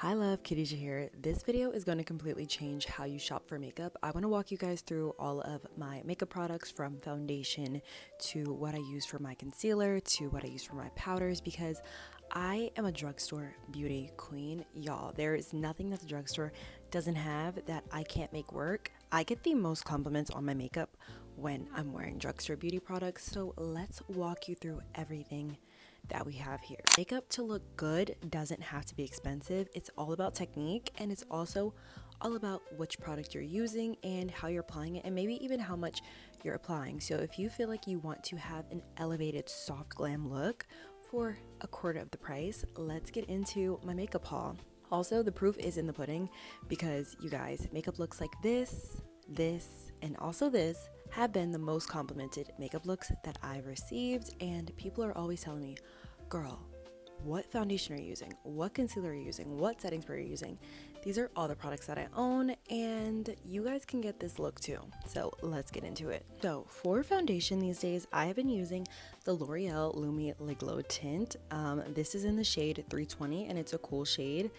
Hi love, Khadijah here. This video is going to completely change how you shop for makeup. I want to walk you guys through all of my makeup products, from foundation to what I use for my concealer to what I use for my powders, because I am a drugstore beauty queen. Y'all, there is nothing that the drugstore doesn't have that I can't make work. I get the most compliments on my makeup when I'm wearing drugstore beauty products, so let's walk you through everything that we have here. Makeup to look good doesn't have to be expensive. It's all about technique, and it's also all about which product you're using and how you're applying it, and maybe even how much you're applying. So if you feel like you want to have an elevated soft glam look for a quarter of the price, let's get into my makeup haul. Also, the proof is in the pudding, because you guys, makeup looks like this, and also this have been the most complimented makeup looks that I've received, and people are always telling me, girl, what foundation are you using? What concealer are you using? What setting spray are you using? These are all the products that I own, and you guys can get this look too. So let's get into it. So for foundation these days, I have been using the L'Oreal Lumi Le Glow tint. This is in the shade 320, and it's a cool shade.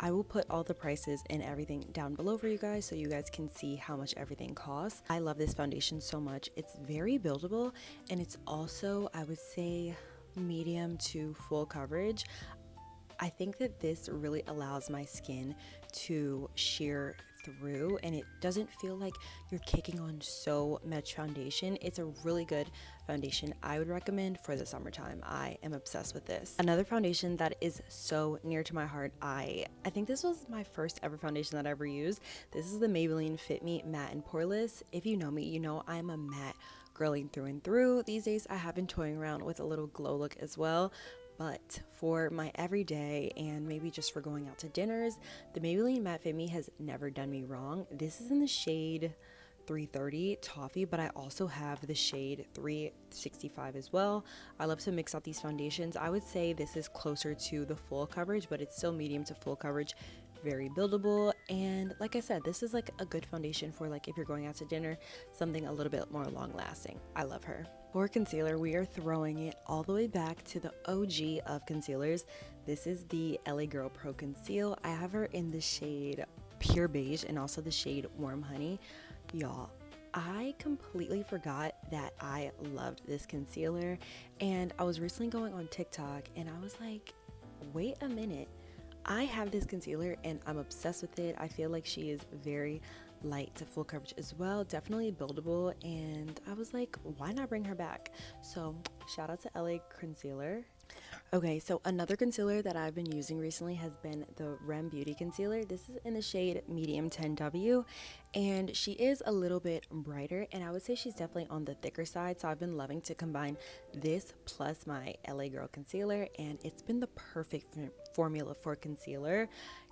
I will put all the prices and everything down below for you guys so you guys can see how much everything costs. I love this foundation so much. It's very buildable, and it's also, I would say, medium to full coverage. I think that this really allows my skin to sheer through, and it doesn't feel like you're kicking on so much foundation. It's a really good foundation. I would recommend for the summertime. I am obsessed with this. Another foundation that is so near to my heart, I think this was my first ever foundation that I ever used. This is the Maybelline Fit Me Matte and Poreless. If you know me, you know I'm a matte girly through and through. These days I have been toying around with a little glow look as well. But for my everyday and maybe just for going out to dinners, the Maybelline Matte Fit Me has never done me wrong. This is in the shade 330 Toffee, but I also have the shade 365 as well. I love to mix out these foundations. I would say this is closer to the full coverage, but it's still medium to full coverage. Very buildable, and like I said, this is like a good foundation for like if you're going out to dinner, something a little bit more long lasting. I love her. For concealer, we are throwing it all the way back to the OG of concealers. This is the LA Girl Pro Conceal. I have her in the shade Pure Beige and also the shade Warm Honey. Y'all, I completely forgot that I loved this concealer, and I was recently going on TikTok and I was like, wait a minute, I have this concealer and I'm obsessed with it. I feel like she is very light to full coverage as well, definitely buildable, and I was like, why not bring her back? So shout out to LA Concealer. Okay, so another concealer that I've been using recently has been the Rem Beauty Concealer. This is in the shade Medium 10W, and she is a little bit brighter, and I would say she's definitely on the thicker side, so I've been loving to combine this plus my LA Girl Concealer, and it's been the perfect formula for concealer.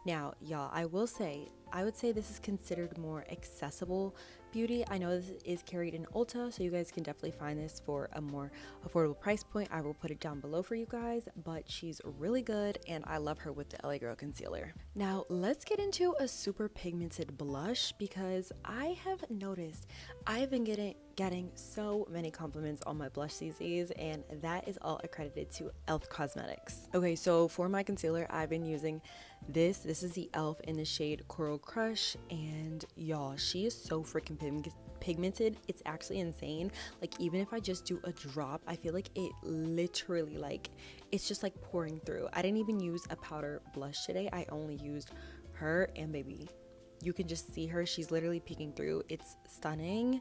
Now, y'all, I would say this is considered more accessible beauty. I know this is carried in Ulta, so you guys can definitely find this for a more affordable price point. I will put it down below for you guys, but she's really good, and I love her with the LA Girl Concealer. Now, let's get into a super pigmented blush, because I have noticed I've been getting so many compliments on my blush these days, and that is all accredited to e.l.f. Cosmetics. Okay, so for my concealer, I've been using this is the e.l.f. in the shade Coral Crush, and y'all, she is so freaking pigmented. It's actually insane. Like, even if I just do a drop, I feel like it literally, like, it's just like pouring through. I didn't even use a powder blush today. I only used her, and baby, you can just see her. She's literally peeking through. It's stunning.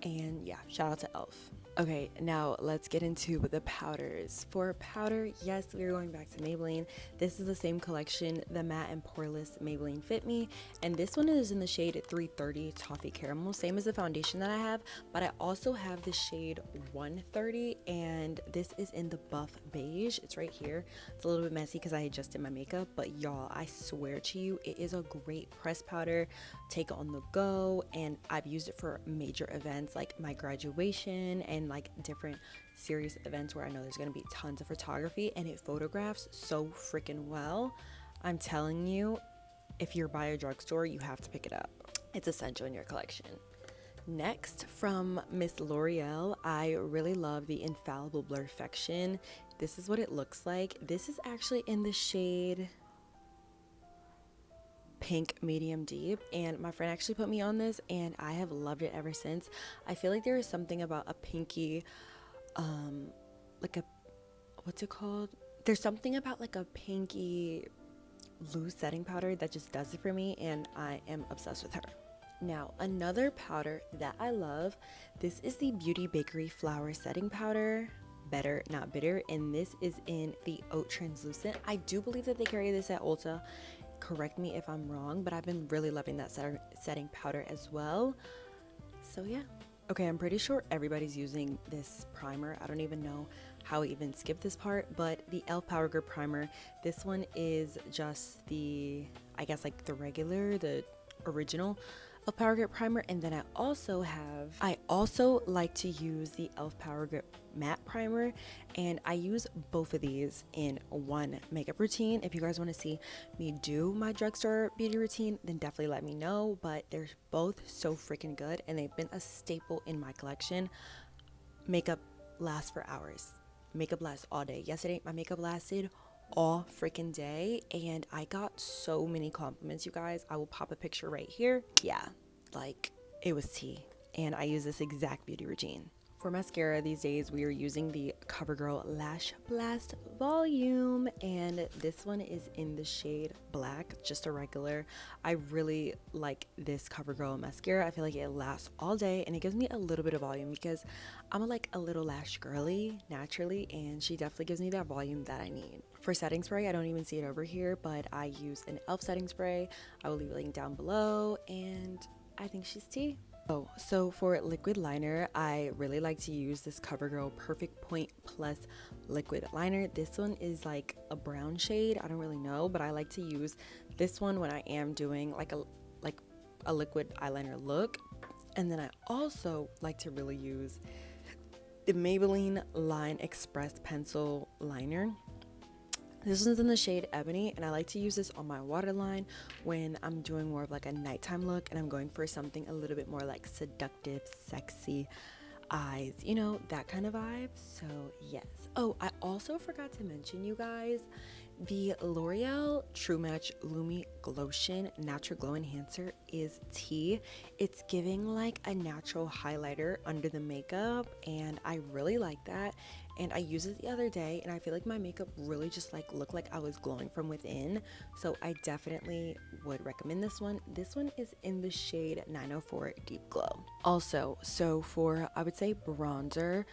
And yeah, shout out to e.l.f. Okay, now let's get into the powders. For powder, yes, we're going back to Maybelline. This is the same collection, the Matte and Poreless Maybelline Fit Me, and this one is in the shade 330 Toffee Caramel, same as the foundation that I have, but I also have the shade 130, and this is in the Buff Beige. It's right here. It's a little bit messy because I adjusted my makeup, but y'all, I swear to you, it is a great press powder. Take it on the go, and I've used it for major events like my graduation and like different serious events where I know there's going to be tons of photography, and it photographs so freaking well. I'm telling you, if you're by a drugstore, you have to pick it up. It's essential in your collection. Next, from Miss L'Oreal, I really love the Infallible Blurfection. This is what it looks like. This is actually in the shade pink medium deep, and my friend actually put me on this and I have loved it ever since. I feel like there is something about a pinky like a, what's it called, there's something about like a pinky loose setting powder that just does it for me, and I am obsessed with her. Now, another powder that I love, this is the Beauty Bakery Flour Setting Powder, Better Not Bitter, and this is in the Oat Translucent. I do believe that they carry this at Ulta. Correct me if I'm wrong, but I've been really loving that setting powder as well. So yeah. Okay, I'm pretty sure everybody's using this primer. I don't even know how I even skipped this part, but the e.l.f. Power Grip Primer, this one is just the, I guess like the regular, the original e.l.f. Power Grip Primer. And then I also like to use the e.l.f. Power Grip Matte Primer, and I use both of these in one makeup routine. If you guys want to see me do my drugstore beauty routine, then definitely let me know, but they're both so freaking good and they've been a staple in my collection. Makeup lasts for hours. Makeup lasts all day. Yesterday my makeup lasted all freaking day and I got so many compliments, you guys. I will pop a picture right here. Yeah, like it was tea, and I use this exact beauty routine. For mascara these days, we are using the CoverGirl Lash Blast Volume, and this one is in the shade Black, just a regular. I really like this CoverGirl mascara. I feel like it lasts all day and it gives me a little bit of volume because I'm like a little lash girly naturally, and she definitely gives me that volume that I need. For setting spray, I don't even see it over here, but I use an e.l.f. setting spray. I will leave a link down below, and I think she's tea. Oh, so for liquid liner, I really like to use this CoverGirl Perfect Point Plus liquid liner. This one is like a brown shade. I don't really know, but I like to use this one when I am doing like a liquid eyeliner look. And then I also like to really use the Maybelline Line Express Pencil Liner. This one's in the shade Ebony, and I like to use this on my waterline when I'm doing more of like a nighttime look and I'm going for something a little bit more like seductive, sexy eyes, you know, that kind of vibe. So yes. Oh, I also forgot to mention, you guys, the L'Oreal True Match Lumi Glotion Natural Glow Enhancer is tea. It's giving like a natural highlighter under the makeup, and I really like that. And I used it the other day and I feel like my makeup really just like looked like I was glowing from within. So I definitely would recommend this one. This one is in the shade 904 Deep Glow. Also, so for, I would say, bronzer,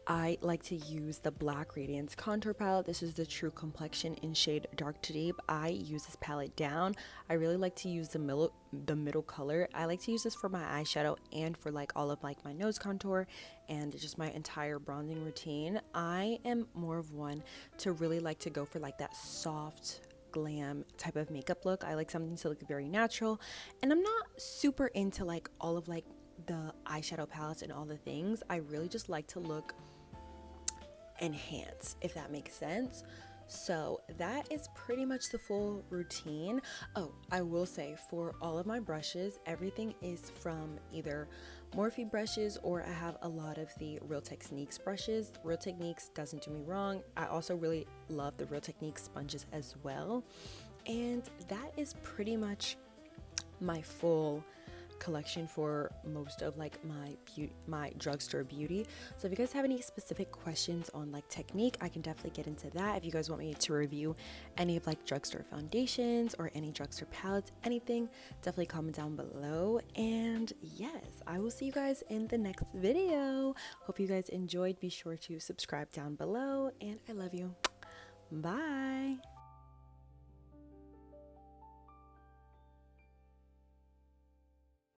I like to use the Black Radiance Contour Palette. This is the True Complexion in shade Dark to Deep. I use this palette down. I really like to use the middle color. I like to use this for my eyeshadow and for like all of like my nose contour and just my entire bronzing routine. I am more of one to really like to go for like that soft glam type of makeup look. I like something to look very natural, and I'm not super into like all of like the eyeshadow palettes and all the things. I really just like to look enhanced, if that makes sense. So that is pretty much the full routine. Oh, I will say for all of my brushes, everything is from either Morphe brushes, or I have a lot of the Real Techniques brushes. Real Techniques doesn't do me wrong. I also really love the Real Techniques sponges as well. And that is pretty much my full collection for most of like my drugstore beauty. So if you guys have any specific questions on like technique, I can definitely get into that. If you guys want me to review any of like drugstore foundations or any drugstore palettes, anything, definitely comment down below. And yes, I will see you guys in the next video. Hope you guys enjoyed. Be sure to subscribe down below, and I love you. Bye.